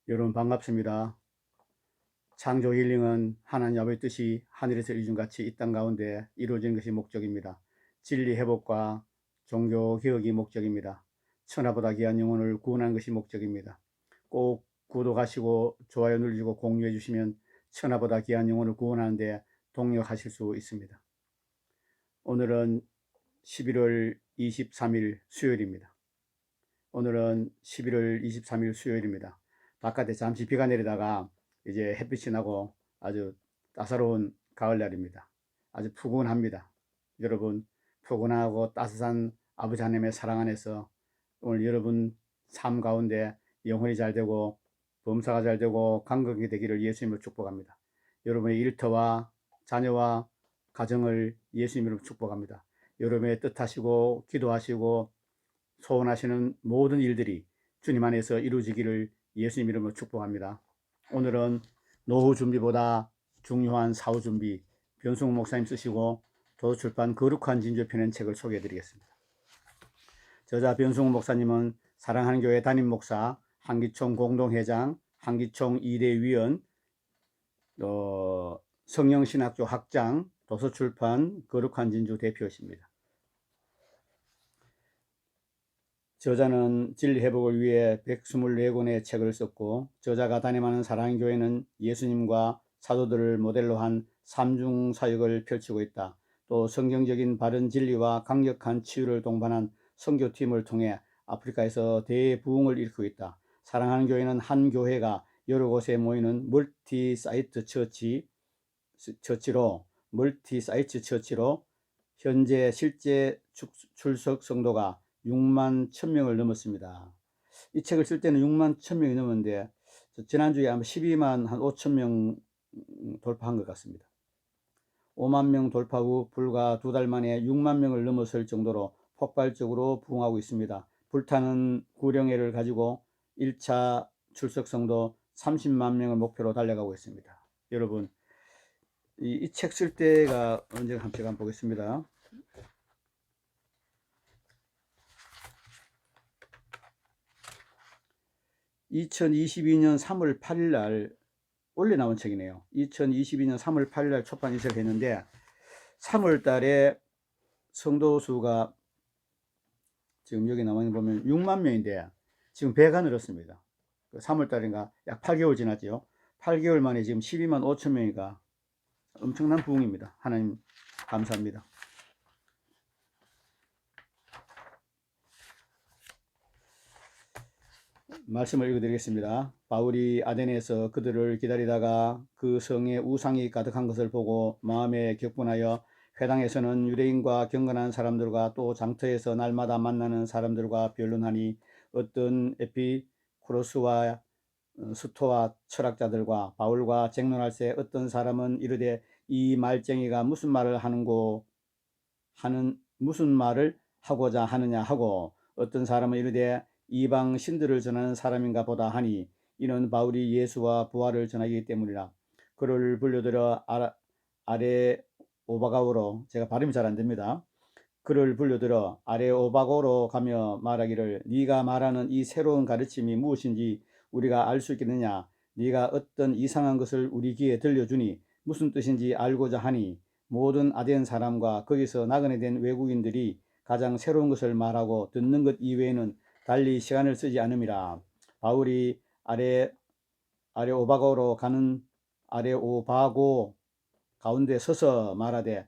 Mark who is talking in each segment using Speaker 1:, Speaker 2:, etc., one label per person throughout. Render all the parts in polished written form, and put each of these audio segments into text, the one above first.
Speaker 1: 여러분 반갑습니다. 창조 힐링은 하나님 아버지의 뜻이 하늘에서 이룬같이 이 땅 가운데 이루어지는 것이 목적입니다. 진리 회복과 종교 개혁이 목적입니다. 천하보다 귀한 영혼을 구원하는 것이 목적입니다. 꼭 구독하시고 좋아요 누르시고 공유해 주시면 천하보다 귀한 영혼을 구원하는 데 동력하실 수 있습니다. 오늘은 11월 23일 수요일입니다. 오늘은 11월 23일 수요일입니다. 바깥에 잠시 비가 내리다가 이제 햇빛이 나고 아주 따사로운 가을날입니다. 아주 푸근합니다. 여러분, 푸근하고 따스한 아버지 하나님의 사랑 안에서 오늘 여러분 삶 가운데 영혼이 잘 되고 범사가 잘 되고 강건하게 되기를 예수님으로 축복합니다. 여러분의 일터와 자녀와 가정을 예수님으로 축복합니다. 여러분의 뜻하시고 기도하시고 소원하시는 모든 일들이 주님 안에서 이루어지기를 예수님 이름으로 축복합니다. 오늘은 노후 준비보다 중요한 사후 준비, 변승우 목사님 쓰시고 도서출판 거룩한 진주 펴낸 책을 소개해 드리겠습니다. 저자 변승우 목사님은 사랑하는 교회 담임 목사, 한기총 공동회장, 한기총 2대 위원, 성령신학교 학장, 도서출판 거룩한 진주 대표이십니다. 저자는 진리 회복을 위해 124권의 책을 썼고, 저자가 담임하는 사랑의 교회는 예수님과 사도들을 모델로 한 삼중 사역을 펼치고 있다. 또 성경적인 바른 진리와 강력한 치유를 동반한 선교팀을 통해 아프리카에서 대부흥을 일으키고 있다. 사랑하는 교회는 한 교회가 여러 곳에 모이는 멀티사이트 처치로 현재 실제 출석 성도가 6만 1000명을 넘었습니다. 이 책을 쓸 때는 6만 1000명이 넘었는데 지난주에 아마 12만 한 5천명 돌파한 것 같습니다. 5만 명 돌파 후 불과 2달 만에 6만 명을 넘어설 정도로 폭발적으로 부흥하고 있습니다. 불타는 구령회를 가지고 1차 출석 성도 30만 명을 목표로 달려가고 있습니다. 여러분, 이 책 쓸 때가 언제가 한번 보겠습니다. 2022년 3월 8일 날 원래 나온 책이네요. 2022년 3월 8일 날 초판 이사를 했는데 3월 달에 성도 수가 지금 여기 나와 있는 보면 6만 명인데 지금 배가 늘었습니다. 3월 달인가 약 8개월 지났죠. 8개월 만에 지금 12만 5천 명이가 엄청난 부흥입니다. 하나님 감사합니다. 말씀을 읽어드리겠습니다. 바울이 아덴에서 그들을 기다리다가 그 성에 우상이 가득한 것을 보고 마음에 격분하여 회당에서는 유대인과 경건한 사람들과 또 장터에서 날마다 만나는 사람들과 변론하니 어떤 에피쿠로스와 스토아 철학자들과 바울과 쟁론할 때 어떤 사람은 이르되 이 말쟁이가 무슨 말을 하고자 하느냐 하고 어떤 사람은 이르되 이방 신들을 전하는 사람인가 보다 하니 이는 바울이 예수와 부활을 전하기 때문이라. 그를 불려들어 아레오바가오로, 제가 발음이 잘 안됩니다. 그를 불려들어 아레오바고로 가며 말하기를 네가 말하는 이 새로운 가르침이 무엇인지 우리가 알 수 있겠느냐. 네가 어떤 이상한 것을 우리 귀에 들려주니 무슨 뜻인지 알고자 하니 모든 아덴 사람과 거기서 나그네 된 외국인들이 가장 새로운 것을 말하고 듣는 것 이외에는 달리 시간을 쓰지 않음이라. 바울이 아레오바고로 가는 아레오바고 가운데 서서 말하되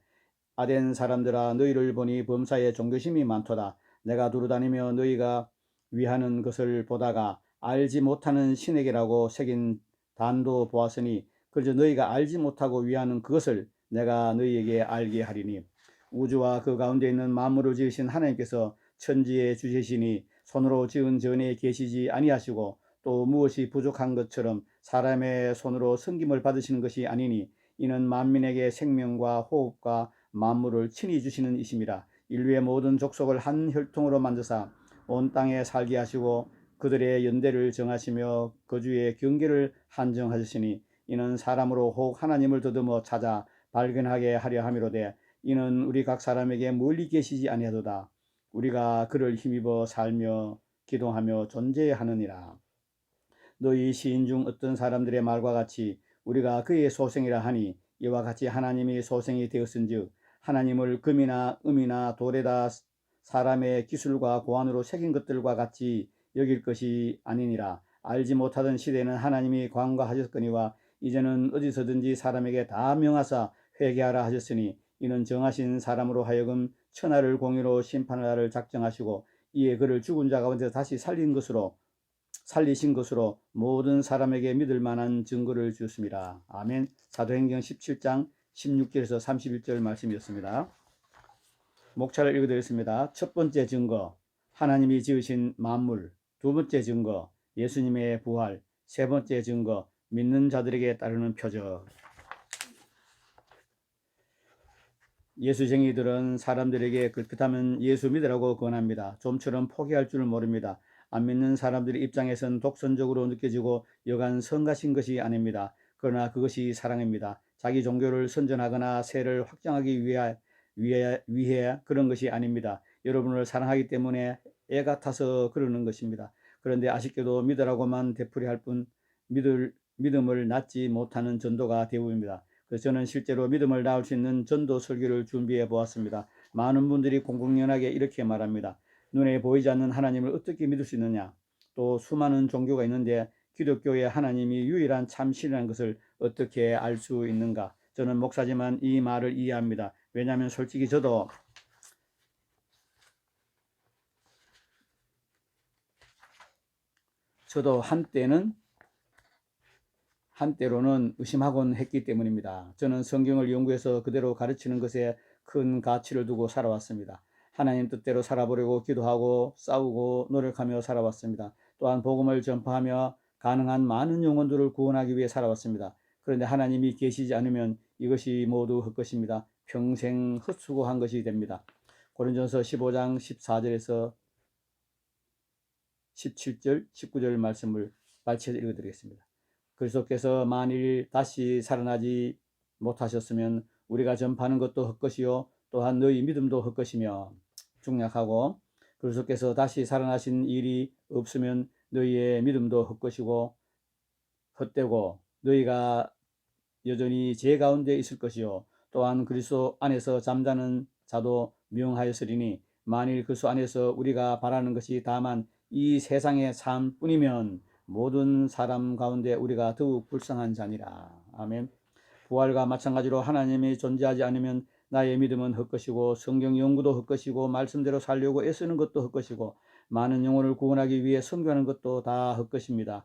Speaker 1: 아덴 사람들아 너희를 보니 범사에 종교심이 많도다. 내가 두루다니며 너희가 위하는 것을 보다가 알지 못하는 신에게라고 새긴 단도 보았으니 그저 너희가 알지 못하고 위하는 그것을 내가 너희에게 알게 하리니 우주와 그 가운데 있는 만물을 지으신 하나님께서 천지의 주시시니 손으로 지은 전에 계시지 아니하시고 또 무엇이 부족한 것처럼 사람의 손으로 섬김을 받으시는 것이 아니니 이는 만민에게 생명과 호흡과 만물을 친히 주시는 이심이라. 인류의 모든 족속을 한 혈통으로 만드사 온 땅에 살게 하시고 그들의 연대를 정하시며 거주의 경계를 한정하셨으니 이는 사람으로 혹 하나님을 더듬어 찾아 발견하게 하려 함이로되 이는 우리 각 사람에게 멀리 계시지 아니하도다. 우리가 그를 힘입어 살며 기도하며 존재하느니라. 너희 시인 중 어떤 사람들의 말과 같이 우리가 그의 소생이라 하니 이와 같이 하나님이 소생이 되었은즉 하나님을 금이나 음이나 돌에다 사람의 기술과 고안으로 새긴 것들과 같이 여길 것이 아니니라. 알지 못하던 시대에는 하나님이 관과하셨거니와 이제는 어디서든지 사람에게 다 명하사 회개하라 하셨으니 이는 정하신 사람으로 하여금 천하를 공의로 심판하라를 작정하시고 이에 그를 죽은 자 가운데 다시 살리신 것으로 모든 사람에게 믿을 만한 증거를 주었습니다. 아멘. 사도행전 17장 16절에서 31절 말씀이었습니다. 목차를 읽어드렸습니다. 첫 번째 증거, 하나님이 지으신 만물. 두 번째 증거, 예수님의 부활. 세 번째 증거, 믿는 자들에게 따르는 표적. 예수쟁이들은 사람들에게 그렇다면 예수 믿으라고 권합니다. 좀처럼 포기할 줄 모릅니다. 안 믿는 사람들의 입장에선 독선적으로 느껴지고 여간 성가신 것이 아닙니다. 그러나 그것이 사랑입니다. 자기 종교를 선전하거나 세를 확장하기 위해 그런 것이 아닙니다. 여러분을 사랑하기 때문에 애 같아서 그러는 것입니다. 그런데 아쉽게도 믿으라고만 되풀이할 뿐 믿음을 낳지 못하는 전도가 대부분입니다. 그래서 저는 실제로 믿음을 낳을 수 있는 전도 설교를 준비해 보았습니다. 많은 분들이 공공연하게 이렇게 말합니다. 눈에 보이지 않는 하나님을 어떻게 믿을 수 있느냐? 또 수많은 종교가 있는데 기독교의 하나님이 유일한 참신이라는 것을 어떻게 알 수 있는가? 저는 목사지만 이 말을 이해합니다. 왜냐하면 솔직히 저도 한때로는 의심하곤 했기 때문입니다. 저는 성경을 연구해서 그대로 가르치는 것에 큰 가치를 두고 살아왔습니다. 하나님 뜻대로 살아보려고 기도하고 싸우고 노력하며 살아왔습니다. 또한 복음을 전파하며 가능한 많은 영혼들을 구원하기 위해 살아왔습니다. 그런데 하나님이 계시지 않으면 이것이 모두 헛것입니다. 평생 헛수고한 것이 됩니다. 고린전서 15장 14절에서 17절, 19절 말씀을 발췌해서 읽어드리겠습니다. 그리스도께서 만일 다시 살아나지 못하셨으면 우리가 전파하는 것도 헛것이요 또한 너희 믿음도 헛것이며, 중약하고 그리스도께서 다시 살아나신 일이 없으면 너희의 믿음도 헛것이고 헛되고 너희가 여전히 죄 가운데 있을 것이요 또한 그리스도 안에서 잠자는 자도 명하였으리니 만일 그리스도 안에서 우리가 바라는 것이 다만 이 세상의 삶뿐이면 모든 사람 가운데 우리가 더욱 불쌍한 자니라. 아멘. 부활과 마찬가지로 하나님이 존재하지 않으면 나의 믿음은 헛것이고 성경 연구도 헛것이고 말씀대로 살려고 애쓰는 것도 헛것이고 많은 영혼을 구원하기 위해 선교하는 것도 다 헛것입니다.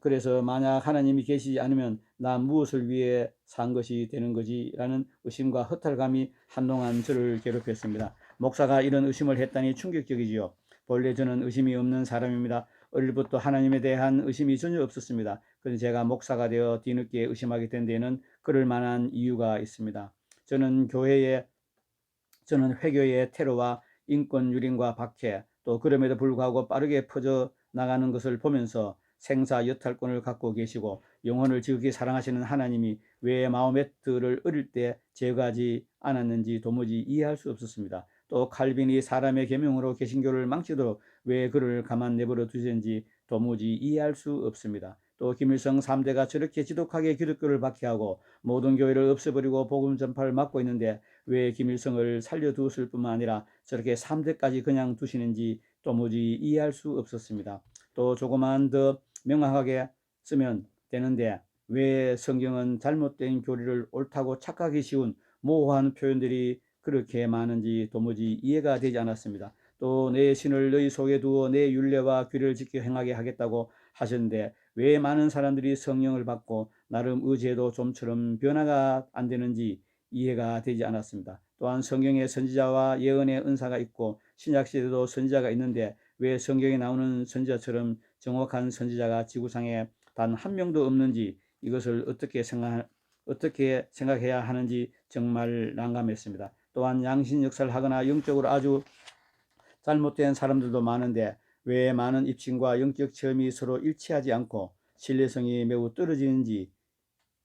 Speaker 1: 그래서 만약 하나님이 계시지 않으면 나 무엇을 위해 산 것이 되는 거지? 라는 의심과 허탈감이 한동안 저를 괴롭혔습니다. 목사가 이런 의심을 했다니 충격적이지요. 본래 저는 의심이 없는 사람입니다. 어릴부터 하나님에 대한 의심이 전혀 없었습니다. 그런데 제가 목사가 되어 뒤늦게 의심하게 된 데에는 그럴 만한 이유가 있습니다. 저는 회교의 테러와 인권 유린과 박해, 또 그럼에도 불구하고 빠르게 퍼져 나가는 것을 보면서 생사여탈권을 갖고 계시고 영혼을 지극히 사랑하시는 하나님이 왜 마호메트를 어릴 때 제거하지 않았는지 도무지 이해할 수 없었습니다. 또 칼빈이 사람의 계명으로 개신교를 망치도록 왜 그를 가만 내버려 두셨는지 도무지 이해할 수 없습니다. 또 김일성 3대가 저렇게 지독하게 기독교를 박해하고 모든 교회를 없애버리고 복음 전파를 막고 있는데 왜 김일성을 살려두었을 뿐만 아니라 저렇게 3대까지 그냥 두시는지 도무지 이해할 수 없었습니다. 또 조금만 더 명확하게 쓰면 되는데 왜 성경은 잘못된 교리를 옳다고 착각하기 쉬운 모호한 표현들이 그렇게 많은지 도무지 이해가 되지 않았습니다. 또 내 신을 너희 속에 두어 내 율례와 규례를 지켜 행하게 하겠다고 하셨는데 왜 많은 사람들이 성령을 받고 나름 의지해도 좀처럼 변화가 안 되는지 이해가 되지 않았습니다. 또한 성경에 선지자와 예언의 은사가 있고 신약시대도 선지자가 있는데 왜 성경에 나오는 선지자처럼 정확한 선지자가 지구상에 단 한 명도 없는지 이것을 어떻게 생각해야 하는지 정말 난감했습니다. 또한 양신 역사를 하거나 영적으로 아주 잘못된 사람들도 많은데 왜 많은 입신과 영적 체험이 서로 일치하지 않고 신뢰성이 매우 떨어지는지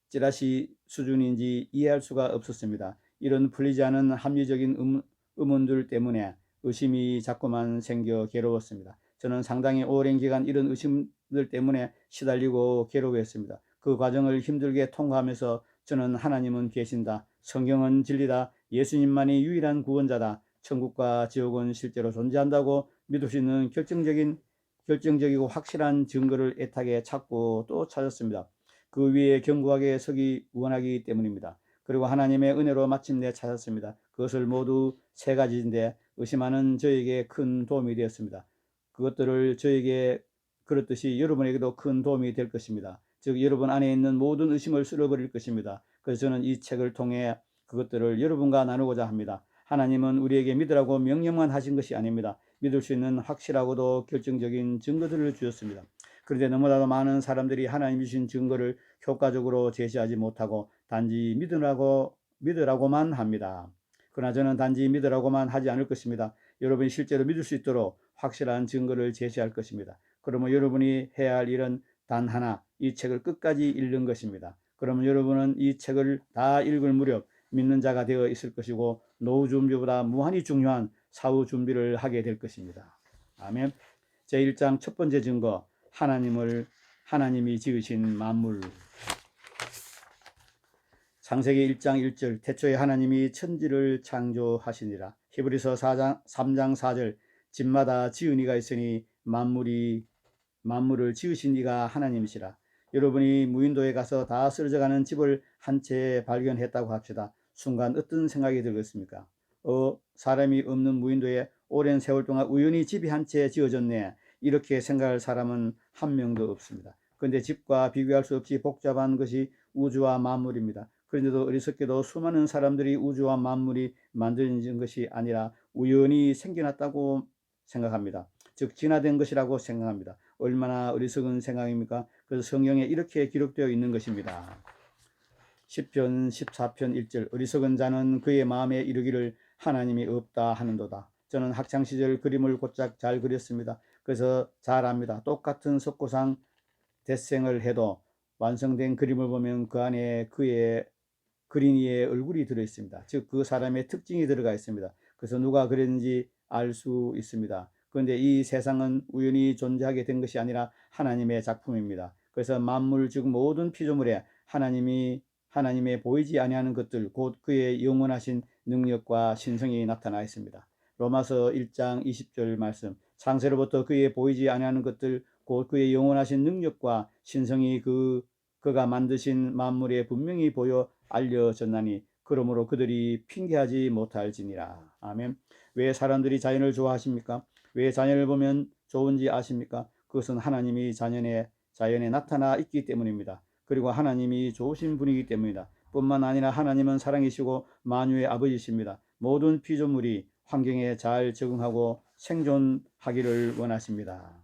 Speaker 1: 찌라시 수준인지 이해할 수가 없었습니다. 이런 풀리지 않은 합리적인 의문들 때문에 의심이 자꾸만 생겨 괴로웠습니다. 저는 상당히 오랜 기간 이런 의심 때문에 시달리고 괴로워했습니다. 그 과정을 힘들게 통과하면서 저는 하나님은 계신다, 성경은 진리다, 예수님만이 유일한 구원자다, 천국과 지옥은 실제로 존재한다고 믿을 수 있는 결정적이고 확실한 증거를 애타게 찾고 또 찾았습니다. 그 위에 견고하게 서기 원하기 때문입니다. 그리고 하나님의 은혜로 마침내 찾았습니다. 그것을 모두 세 가지인데 의심하는 저에게 큰 도움이 되었습니다. 그것들을 저에게 그렇듯이 여러분에게도 큰 도움이 될 것입니다. 즉 여러분 안에 있는 모든 의심을 쓸어버릴 것입니다. 그래서 저는 이 책을 통해 그것들을 여러분과 나누고자 합니다. 하나님은 우리에게 믿으라고 명령만 하신 것이 아닙니다. 믿을 수 있는 확실하고도 결정적인 증거들을 주셨습니다. 그런데 너무나도 많은 사람들이 하나님이 주신 증거를 효과적으로 제시하지 못하고 단지 믿으라고만 합니다. 그러나 저는 단지 믿으라고만 하지 않을 것입니다. 여러분이 실제로 믿을 수 있도록 확실한 증거를 제시할 것입니다. 그러면 여러분이 해야 할 일은 단 하나, 이 책을 끝까지 읽는 것입니다. 그러면 여러분은 이 책을 다 읽을 무렵 믿는 자가 되어 있을 것이고 노후 준비보다 무한히 중요한 사후 준비를 하게 될 것입니다. 아멘. 제1장 첫 번째 증거, 하나님이 지으신 만물. 창세기 1장 1절, 태초에 하나님이 천지를 창조하시니라. 히브리서 3장 4절, 집마다 지은 이가 있으니 만물을 지으신 이가 하나님이시라. 여러분이 무인도에 가서 다 쓰러져가는 집을 한 채 발견했다고 합시다. 순간 어떤 생각이 들겠습니까? 사람이 없는 무인도에 오랜 세월 동안 우연히 집이 한 채 지어졌네, 이렇게 생각할 사람은 한 명도 없습니다. 그런데 집과 비교할 수 없이 복잡한 것이 우주와 만물입니다. 그런데도 어리석게도 수많은 사람들이 우주와 만물이 만들어진 것이 아니라 우연히 생겨났다고 생각합니다. 즉 진화된 것이라고 생각합니다. 얼마나 어리석은 생각입니까? 그래서 성경에 이렇게 기록되어 있는 것입니다. 시편 14편 1절, 어리석은 자는 그의 마음에 이르기를 하나님이 없다 하는도다. 저는 학창시절 그림을 곧잘 잘 그렸습니다. 그래서 잘 압니다. 똑같은 석고상 대생을 해도 완성된 그림을 보면 그 안에 그의 그린 이의 얼굴이 들어있습니다. 즉 그 사람의 특징이 들어가 있습니다. 그래서 누가 그랬는지 알 수 있습니다. 그런데 이 세상은 우연히 존재하게 된 것이 아니라 하나님의 작품입니다. 그래서 만물 즉 모든 피조물에 하나님의 보이지 아니하는 것들, 곧 그의 영원하신 능력과 신성이 나타나 있습니다. 로마서 1장 20절 말씀, 창세로부터 그의 보이지 아니하는 것들, 곧 그의 영원하신 능력과 신성이 그가 만드신 만물에 분명히 보여 알려졌나니 그러므로 그들이 핑계하지 못할지니라. 아멘. 왜 사람들이 자연을 좋아하십니까? 왜 자연을 보면 좋은지 아십니까? 그것은 하나님이 자연에 나타나 있기 때문입니다. 그리고 하나님이 좋으신 분이기 때문이다. 뿐만 아니라 하나님은 사랑이시고 만유의 아버지십니다. 모든 피조물이 환경에 잘 적응하고 생존하기를 원하십니다.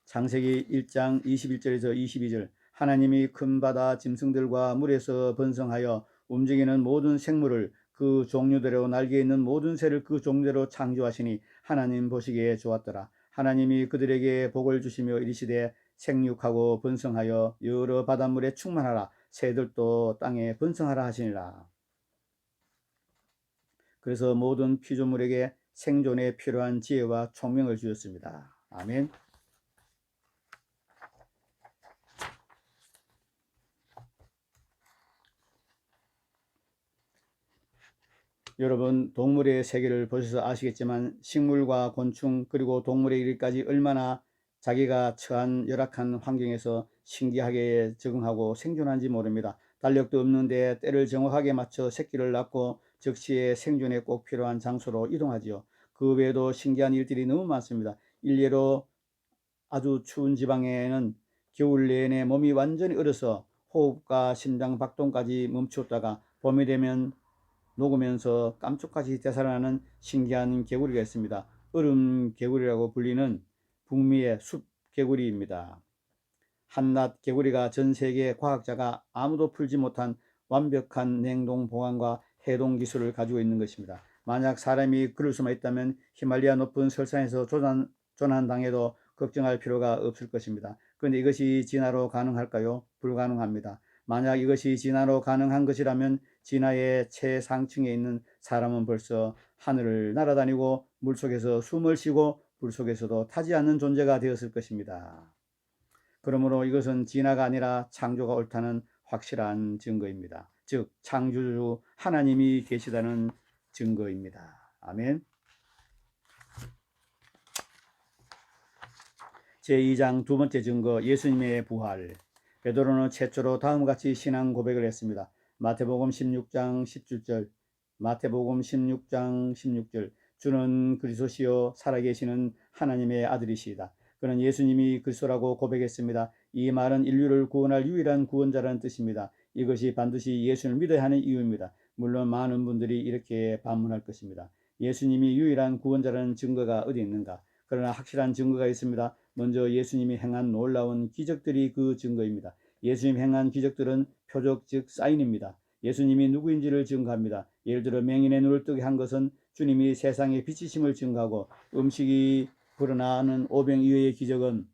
Speaker 1: 창세기 1장 21절에서 22절, 하나님이 큰 바다 짐승들과 물에서 번성하여 움직이는 모든 생물을 그 종류대로 날개 있는 모든 새를 그 종대로 창조하시니 하나님 보시기에 좋았더라. 하나님이 그들에게 복을 주시며 이르시되 생육하고 번성하여 여러 바닷물에 충만하라. 새들도 땅에 번성하라 하시니라. 그래서 모든 피조물에게 생존에 필요한 지혜와 총명을 주셨습니다. 아멘. 여러분 동물의 세계를 보셔서 아시겠지만 식물과 곤충 그리고 동물에 이르기까지 얼마나 자기가 처한 열악한 환경에서 신기하게 적응하고 생존한지 모릅니다. 달력도 없는데 때를 정확하게 맞춰 새끼를 낳고 적시에 생존에 꼭 필요한 장소로 이동하지요. 그 외에도 신기한 일들이 너무 많습니다. 일례로 아주 추운 지방에는 겨울 내내 몸이 완전히 얼어서 호흡과 심장 박동까지 멈추었다가 봄이 되면 녹으면서 깜짝같이 되살아나는 신기한 개구리가 있습니다. 얼음 개구리라고 불리는 북미의 숲 개구리입니다. 한낱 개구리가 전 세계 과학자가 아무도 풀지 못한 완벽한 냉동 보관과 해동 기술을 가지고 있는 것입니다. 만약 사람이 그럴 수만 있다면 히말리아 높은 설산에서 조난당해도 걱정할 필요가 없을 것입니다. 그런데 이것이 진화로 가능할까요? 불가능합니다. 만약 이것이 진화로 가능한 것이라면 진화의 최상층에 있는 사람은 벌써 하늘을 날아다니고 물속에서 숨을 쉬고 불 속에서도 타지 않는 존재가 되었을 것입니다. 그러므로 이것은 진화가 아니라 창조가 옳다는 확실한 증거입니다. 즉 창조주 하나님이 계시다는 증거입니다. 아멘. 제2장 두 번째 증거, 예수님의 부활. 베드로는 최초로 다음과 같이 신앙 고백을 했습니다. 마태복음 16장 17절, 마태복음 16장 16절, 주는 그리스도시요 살아계시는 하나님의 아들이시다. 그는 예수님이 그리스도라고 고백했습니다. 이 말은 인류를 구원할 유일한 구원자라는 뜻입니다. 이것이 반드시 예수를 믿어야 하는 이유입니다. 물론 많은 분들이 이렇게 반문할 것입니다. 예수님이 유일한 구원자라는 증거가 어디 있는가? 그러나 확실한 증거가 있습니다. 먼저 예수님이 행한 놀라운 기적들이 그 증거입니다. 예수님 행한 기적들은 표적 즉 사인입니다. 예수님이 누구인지를 증거합니다. 예를 들어 맹인의 눈을 뜨게 한 것은 주님이 세상에 빛이심을 증거하고, 음식이 불어나는 오병 이어의 기적은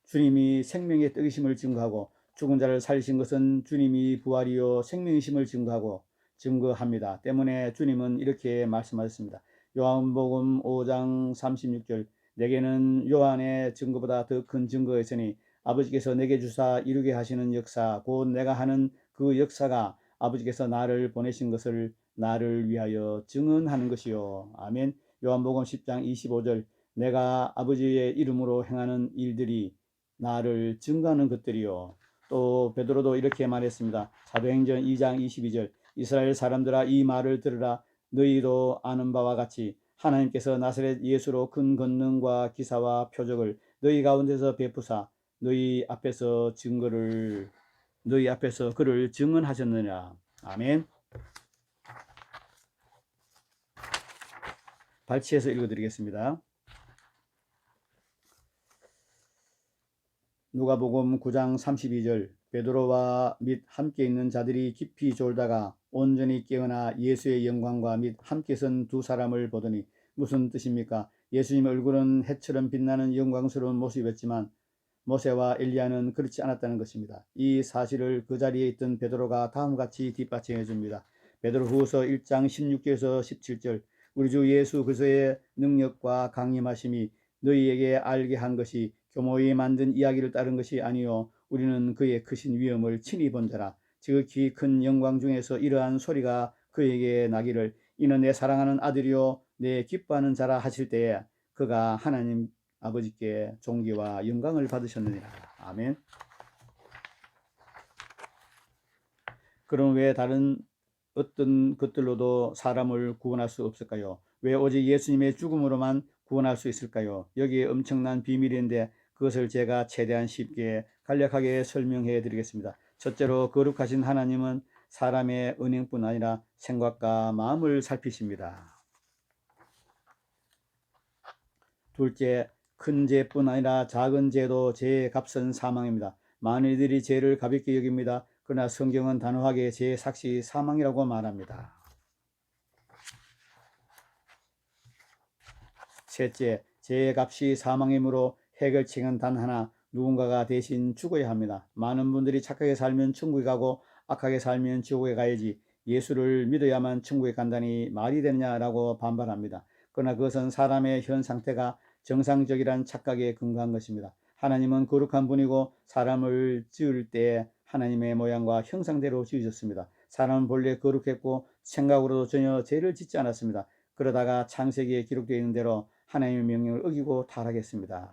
Speaker 1: 주님이 생명의 떡이심을 증거하고, 죽은 자를 살리신 것은 주님이 부활이요 생명이심을 증거합니다. 때문에 주님은 이렇게 말씀하셨습니다. 요한복음 5장 36절, 내게는 요한의 증거보다 더 큰 증거가 있으니 아버지께서 내게 주사 이루게 하시는 역사, 곧 내가 하는 그 역사가 아버지께서 나를 보내신 것을 나를 위하여 증언하는 것이요. 아멘. 요한복음 10장 25절, 내가 아버지의 이름으로 행하는 일들이 나를 증거하는 것들이요. 또 베드로도 이렇게 말했습니다. 사도행전 2장 22절, 이스라엘 사람들아 이 말을 들으라. 너희도 아는 바와 같이 하나님께서 나사렛 예수로 큰 권능과 기사와 표적을 너희 가운데서 베푸사 너희 앞에서 그를 증언하셨느니라. 아멘. 발치해서 읽어드리겠습니다. 누가복음 9장 32절, 베드로와 및 함께 있는 자들이 깊이 졸다가 온전히 깨어나 예수의 영광과 및 함께 선 두 사람을 보더니. 무슨 뜻입니까? 예수님 얼굴은 해처럼 빛나는 영광스러운 모습이었지만 모세와 엘리야는 그렇지 않았다는 것입니다. 이 사실을 그 자리에 있던 베드로가 다음같이 뒷받침해 줍니다. 베드로후서 1장 16절에서 17절, 우리 주 예수 그리스도의 능력과 강림하심이 너희에게 알게 한 것이 교모의 만든 이야기를 따른 것이 아니요 우리는 그의 크신 위엄을 친히 본 자라. 지극히 큰 영광 중에서 이러한 소리가 그에게 나기를, 이는 내 사랑하는 아들이요 내 기뻐하는 자라 하실 때에 그가 하나님 아버지께 존귀와 영광을 받으셨느니라. 아멘. 그럼 왜 다른 어떤 것들로도 사람을 구원할 수 없을까요? 왜 오직 예수님의 죽음으로만 구원할 수 있을까요? 여기에 엄청난 비밀인데 그것을 제가 최대한 쉽게 간략하게 설명해 드리겠습니다. 첫째로, 거룩하신 하나님은 사람의 은행뿐 아니라 생각과 마음을 살피십니다. 둘째, 큰 죄뿐 아니라 작은 죄도 죄의 값은 사망입니다. 많은 이들이 죄를 가볍게 여깁니다. 그러나 성경은 단호하게 죄의 삭시 사망이라고 말합니다. 셋째, 죄의 값이 사망이므로 해결책은 단 하나, 누군가가 대신 죽어야 합니다. 많은 분들이 착하게 살면 천국에 가고 악하게 살면 지옥에 가야지, 예수를 믿어야만 천국에 간다니 말이 되느냐라고 반발합니다. 그러나 그것은 사람의 현 상태가 정상적이란 착각에 근거한 것입니다. 하나님은 거룩한 분이고 사람을 지을 때 하나님의 모양과 형상대로 지으셨습니다. 사람은 본래 거룩했고 생각으로도 전혀 죄를 짓지 않았습니다. 그러다가 창세기에 기록되어 있는 대로 하나님의 명령을 어기고 타락했습니다.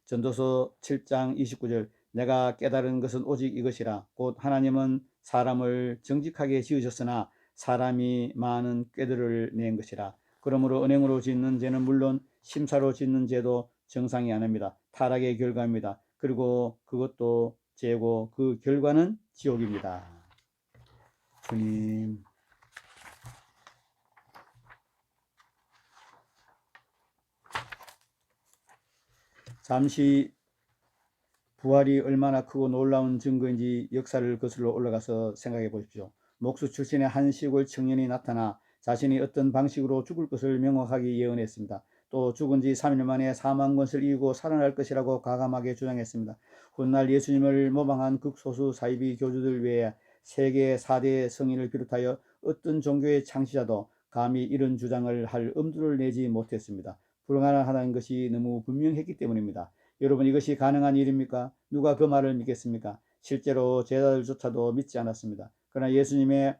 Speaker 1: 전도서 7장 29절, 내가 깨달은 것은 오직 이것이라. 곧 하나님은 사람을 정직하게 지으셨으나 사람이 많은 꾀들을 낸 것이라. 그러므로 은행으로 짓는 죄는 물론 심사로 짓는 죄도 정상이 아닙니다. 타락의 결과입니다. 그리고 그것도 죄고 그 결과는 지옥입니다. 주님, 잠시 부활이 얼마나 크고 놀라운 증거인지 역사를 거슬러 올라가서 생각해 보십시오. 목수 출신의 한 시골 청년이 나타나 자신이 어떤 방식으로 죽을 것을 명확하게 예언했습니다. 또 죽은 지 3일 만에 사망 권세를 이기고 살아날 것이라고 과감하게 주장했습니다. 훗날 예수님을 모방한 극소수 사이비 교주들 외에 세계 4대 성인을 비롯하여 어떤 종교의 창시자도 감히 이런 주장을 할 엄두를 내지 못했습니다. 불가능하다는 것이 너무 분명했기 때문입니다. 여러분, 이것이 가능한 일입니까? 누가 그 말을 믿겠습니까? 실제로 제자들조차도 믿지 않았습니다. 그러나 예수님은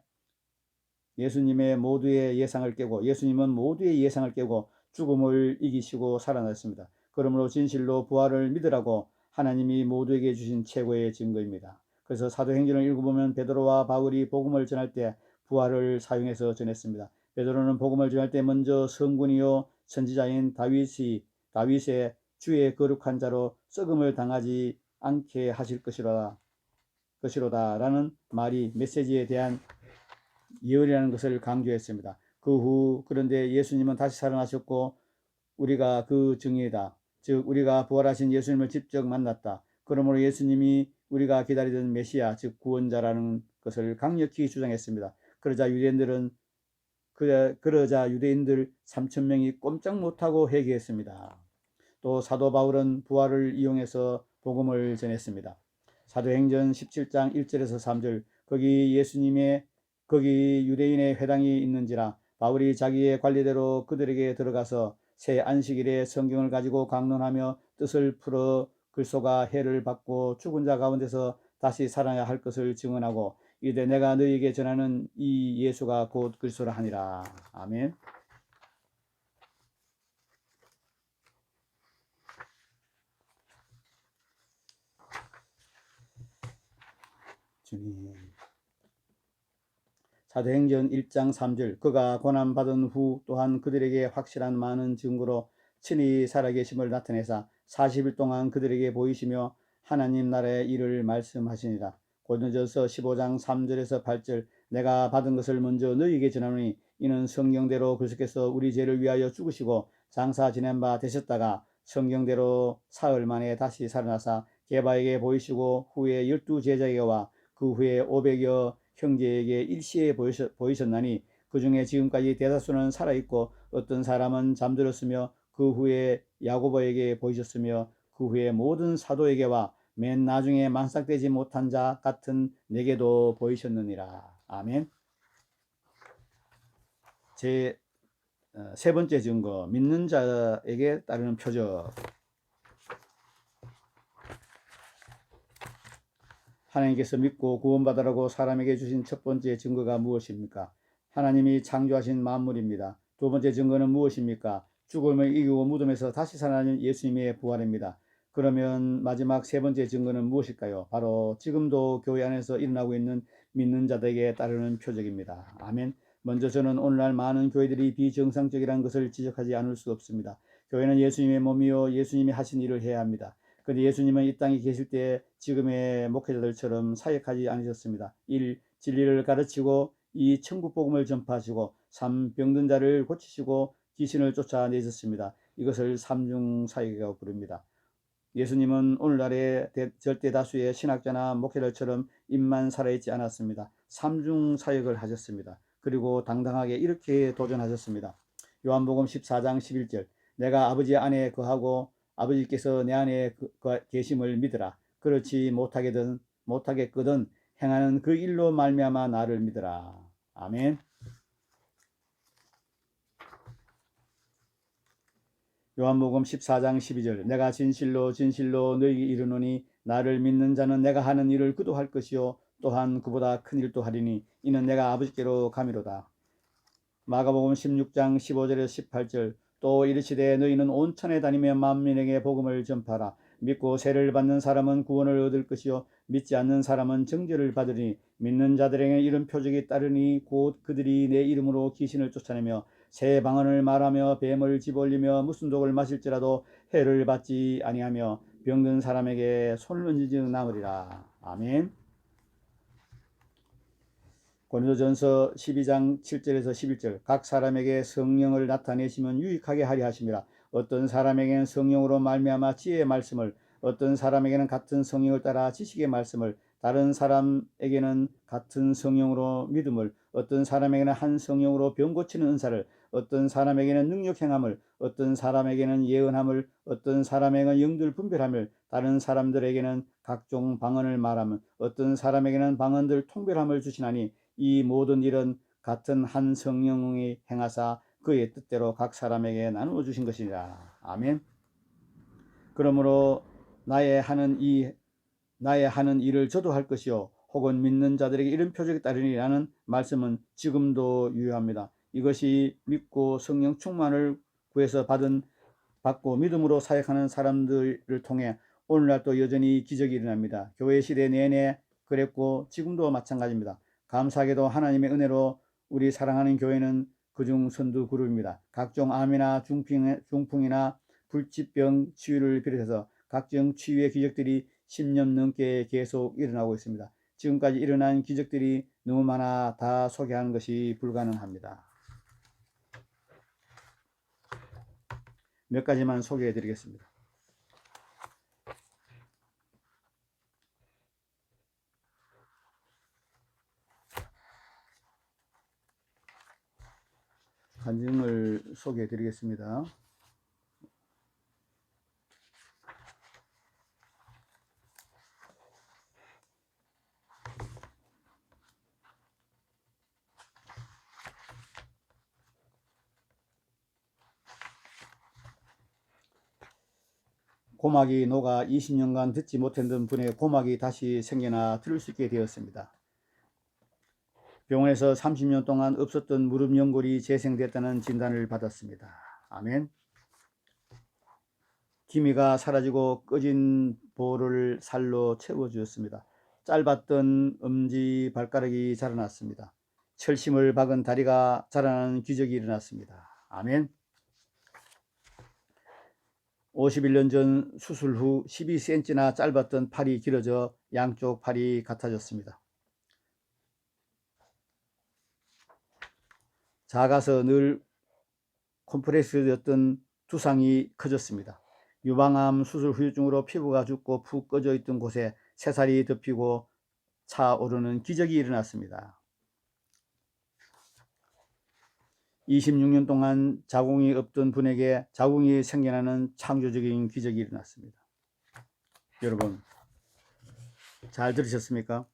Speaker 1: 모두의 예상을 깨고 죽음을 이기시고 살아났습니다. 그러므로 진실로 부활을 믿으라고 하나님이 모두에게 주신 최고의 증거입니다. 그래서 사도행전을 읽어보면 베드로와 바울이 복음을 전할 때 부활을 사용해서 전했습니다. 베드로는 복음을 전할 때 먼저 성군이요 선지자인 다윗의 주의 거룩한 자로 썩음을 당하지 않게 하실 것이로다라는 말이 메시지에 대한 예언이라는 것을 강조했습니다. 그런데 예수님은 다시 살아나셨고 우리가 그 증인이다. 즉 우리가 부활하신 예수님을 직접 만났다. 그러므로 예수님이 우리가 기다리던 메시아, 즉 구원자라는 것을 강력히 주장했습니다. 그러자 유대인들 3,000명이 꼼짝 못하고 회개했습니다. 또 사도 바울은 부활을 이용해서 복음을 전했습니다. 사도행전 17장 1절에서 3절 거기 유대인의 회당이 있는지라 바울이 자기의 관리대로 그들에게 들어가서 새 안식일에 성경을 가지고 강론하며 뜻을 풀어 글소가 해를 받고 죽은 자 가운데서 다시 살아야 할 것을 증언하고 이르되 내가 너희에게 전하는 이 예수가 곧 그리스도라 하니라. 아멘. 주님. 사도행전 1장 3절 그가 고난받은 후 또한 그들에게 확실한 많은 증거로 친히 살아계심을 나타내사 40일 동안 그들에게 보이시며 하나님 나라의 일을 말씀하시니라. 고린도전서 15장 3절에서 8절 내가 받은 것을 먼저 너희에게 전하노니 이는 성경대로 그리스도께서 우리 죄를 위하여 죽으시고 장사 지낸 바 되셨다가 성경대로 사흘 만에 다시 살아나사 게바에게 보이시고 후에 12제자에게와 그 후에 500여 형제에게 일시에 보이셨나니 그 중에 지금까지 대다수는 살아있고 어떤 사람은 잠들었으며 그 후에 야고보에게 보이셨으며 그 후에 모든 사도에게와 맨 나중에 만삭되지 못한 자 같은 내게도 보이셨느니라. 아멘. 제 세 번째 증거, 믿는 자에게 따르는 표적. 하나님께서 믿고 구원받으라고 사람에게 주신 첫 번째 증거가 무엇입니까? 하나님이 창조하신 만물입니다. 두 번째 증거는 무엇입니까? 죽음을 이기고 무덤에서 다시 살아나는 예수님의 부활입니다. 그러면 마지막 세 번째 증거는 무엇일까요? 바로 지금도 교회 안에서 일어나고 있는 믿는 자들에게 따르는 표적입니다. 아멘. 먼저 저는 오늘날 많은 교회들이 비정상적이라는 것을 지적하지 않을 수 없습니다. 교회는 예수님의 몸이요 예수님이 하신 일을 해야 합니다. 그런데 예수님은 이 땅에 계실 때 지금의 목회자들처럼 사역하지 않으셨습니다. 1. 진리를 가르치고 2. 천국 복음을 전파하시고 3. 병든 자를 고치시고 귀신을 쫓아내셨습니다. 이것을 삼중 사역이라고 부릅니다. 예수님은 오늘날의 절대 다수의 신학자나 목회자들처럼 입만 살아있지 않았습니다. 삼중 사역을 하셨습니다. 그리고 당당하게 이렇게 도전하셨습니다. 요한복음 14장 11절 내가 아버지 안에 거하고 아버지께서 내 안에 계심을 믿으라. 그렇지 못하겠거든 행하는 그 일로 말미암아 나를 믿으라. 아멘. 요한복음 14장 12절 내가 진실로 너희에게 이르노니 나를 믿는 자는 내가 하는 일을 그도 할 것이요 또한 그보다 큰 일도 하리니 이는 내가 아버지께로 가미로다. 마가복음 16장 15절에서 18절 또 이르시되 너희는 온 천에 다니며 만민에게 복음을 전파하라. 믿고 세례를 받는 사람은 구원을 얻을 것이요 믿지 않는 사람은 정죄를 받으리니 믿는 자들에게 이런 표적이 따르니 곧 그들이 내 이름으로 귀신을 쫓아내며 새 방언을 말하며 뱀을 집어올리며 무슨 독을 마실지라도 해를 받지 아니하며 병든 사람에게 손을 얹은즉 나으리라. 아멘. 고린도전서 12장 7절에서 11절 각 사람에게 성령을 나타내시면 유익하게 하려 하심이라. 어떤 사람에게는 성령으로 말미암아 지혜의 말씀을 어떤 사람에게는 같은 성령을 따라 지식의 말씀을 다른 사람에게는 같은 성령으로 믿음을 어떤 사람에게는 한 성령으로 병 고치는 은사를 어떤 사람에게는 능력 행함을 어떤 사람에게는 예언함을 어떤 사람에게는 영들 분별함을 다른 사람들에게는 각종 방언을 말함을 어떤 사람에게는 방언들 통별함을 주시나니 이 모든 일은 같은 한 성령이 행하사 그의 뜻대로 각 사람에게 나누어 주신 것이니라. 아멘. 그러므로 나의 하는 일을 저도 할 것이요 혹은 믿는 자들에게 이런 표적이 따르니라는 말씀은 지금도 유효합니다. 이것이 믿고 성령 충만을 구해서 받고 믿음으로 사역하는 사람들을 통해 오늘날 또 여전히 기적이 일어납니다. 교회 시대 내내 그랬고 지금도 마찬가지입니다. 감사하게도 하나님의 은혜로 우리 사랑하는 교회는 그중 선두 그룹입니다. 각종 암이나 중풍이나 불치병 치유를 비롯해서 각종 치유의 기적들이 10년 넘게 계속 일어나고 있습니다. 지금까지 일어난 기적들이 너무 많아 다 소개하는 것이 불가능합니다. 몇 가지만 소개해 드리겠습니다. 간증을 소개해 드리겠습니다. 고막이 녹아 20년간 듣지 못했던 분의 고막이 다시 생겨나 들을 수 있게 되었습니다. 병원에서 30년 동안 없었던 무릎 연골이 재생됐다는 진단을 받았습니다. 아멘. 기미가 사라지고 꺼진 볼을 살로 채워주었습니다. 짧았던 엄지 발가락이 자라났습니다. 철심을 박은 다리가 자라나는 기적이 일어났습니다. 아멘. 51년 전 수술 후 12cm나 짧았던 팔이 길어져 양쪽 팔이 같아졌습니다. 작아서 늘 콤프레스였던 두상이 커졌습니다. 유방암 수술 후유증으로 피부가 죽고 푹 꺼져 있던 곳에 새살이 덮이고 차오르는 기적이 일어났습니다. 26년 동안 자궁이 없던 분에게 자궁이 생겨나는 창조적인 기적이 일어났습니다. 여러분 잘 들으셨습니까?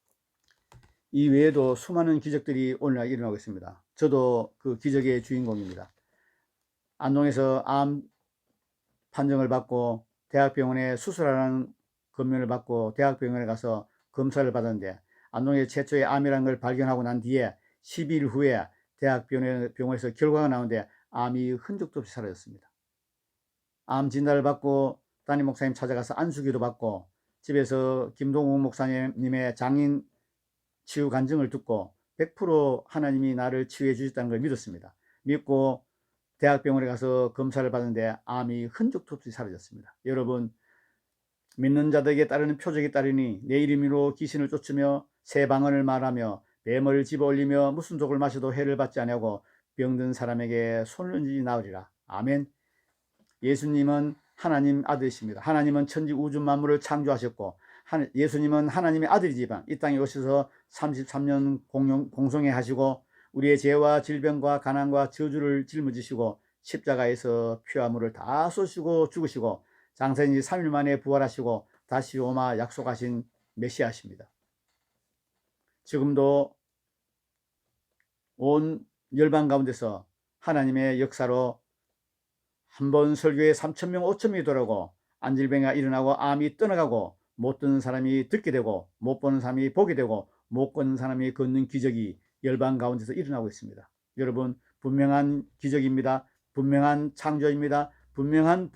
Speaker 1: 이 외에도 수많은 기적들이 오늘날 일어나고 있습니다. 저도 그 기적의 주인공입니다. 안동에서 암 판정을 받고 대학병원에 수술하라는 검문을 받고 대학병원에 가서 검사를 받았는데 안동의 최초의 암이라는 걸 발견하고 난 뒤에 12일 후에 대학병원에서 결과가 나오는데 암이 흔적도 없이 사라졌습니다. 암 진단을 받고 담임 목사님 찾아가서 안수기도 받고 집에서 김동욱 목사님의 장인 치유 간증을 듣고 100% 하나님이 나를 치유해 주셨다는 걸 믿었습니다. 믿고 대학병원에 가서 검사를 받는데 암이 흔적도 없이 사라졌습니다. 여러분 믿는 자들에게 따르는 표적이 따르니 내 이름으로 귀신을 쫓으며 새 방언을 말하며 뱀을 집어올리며 무슨 독을 마셔도 해를 받지 아니하고 병든 사람에게 손을 얹으니 나으리라. 아멘. 예수님은 하나님 아들이십니다. 하나님은 천지 우주 만물을 창조하셨고 예수님은 하나님의 아들이지만 이 땅에 오셔서 33년 공성회 하시고 우리의 죄와 질병과 가난과 저주를 짊어지시고 십자가에서 피와 물을 다 쏟으시고 죽으시고 장사인지 3일 만에 부활하시고 다시 오마 약속하신 메시아십니다. 지금도 온 열방 가운데서 하나님의 역사로 한 번 설교에 3,000명 5,000명이 돌아오고 안질병이 일어나고 암이 떠나가고 못 듣는 사람이 듣게 되고 못 보는 사람이 보게 되고 못 걷는 사람이 걷는 기적이 열방 가운데서 일어나고 있습니다. 여러분 분명한 기적입니다. 분명한 창조입니다. 분명한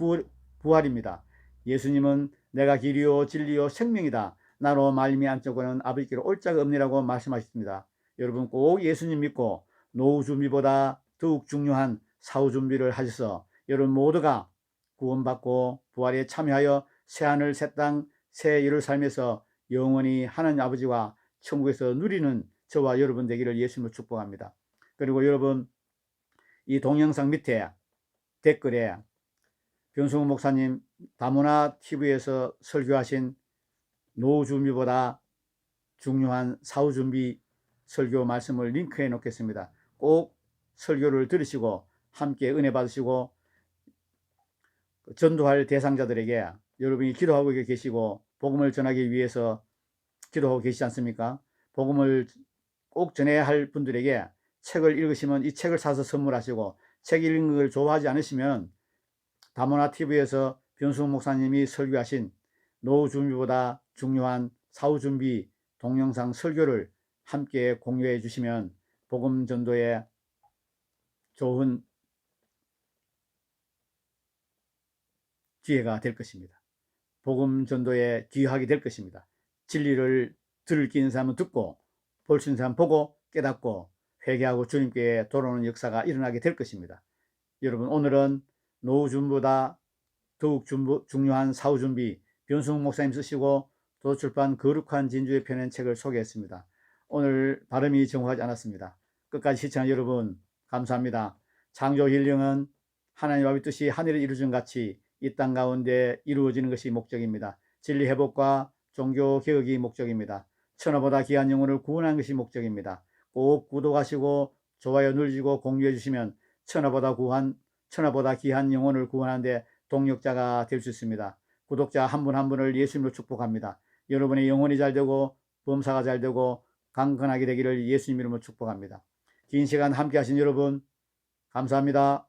Speaker 1: 부활입니다. 예수님은 내가 길이요 진리요 생명이다. 나로 말미암지 않고는 아버지께로 올 자가 없느니라고 말씀하셨습니다. 여러분 꼭 예수님 믿고 노후 준비보다 더욱 중요한 사후 준비를 하셔서 여러분 모두가 구원받고 부활에 참여하여 새하늘 새 땅 새 예루살렘에서 영원히 하나님 아버지와 천국에서 누리는 저와 여러분 되기를 예수님으로 축복합니다. 그리고 여러분 이 동영상 밑에 댓글에 변승우 목사님 다문화 TV에서 설교하신 노후 준비보다 중요한 사후 준비 설교 말씀을 링크해 놓겠습니다. 꼭 설교를 들으시고 함께 은혜 받으시고 전도할 대상자들에게 여러분이 기도하고 계시고 복음을 전하기 위해서 기도하고 계시지 않습니까? 복음을 꼭 전해야 할 분들에게 책을 읽으시면 이 책을 사서 선물하시고 책 읽는 걸 좋아하지 않으시면 다모나 TV에서 변수홍 목사님이 설교하신 노후 준비보다 중요한 사후 준비 동영상 설교를 함께 공유해 주시면 복음 전도에 좋은 기회가 될 것입니다. 복음 전도에 기여하게 될 것입니다. 진리를 들을 수 있는 사람은 듣고 볼 수 있는 사람은 보고 깨닫고 회개하고 주님께 돌아오는 역사가 일어나게 될 것입니다. 여러분, 오늘은 노후 준비보다 더욱 중요한 사후 준비, 변수홍 목사님 쓰시고 도서출판 거룩한 진주에 펴낸 책을 소개했습니다. 오늘 발음이 정확하지 않았습니다. 끝까지 시청한 여러분 감사합니다. 창조 힐링은 하나님 아버지 뜻이 하늘에 이루어진 같이 이 땅 가운데 이루어지는 것이 목적입니다. 진리 회복과 종교 개혁이 목적입니다. 천하보다 귀한 영혼을 구원하는 것이 목적입니다. 꼭 구독하시고 좋아요 눌러주시고 공유해 주시면 천하보다 귀한 영혼을 구원하는데 동력자가 될 수 있습니다. 구독자 한 분 한 분을 예수님으로 축복합니다. 여러분의 영혼이 잘되고 범사가 잘되고 강건하게 되기를 예수님 이름으로 축복합니다. 긴 시간 함께 하신 여러분 감사합니다.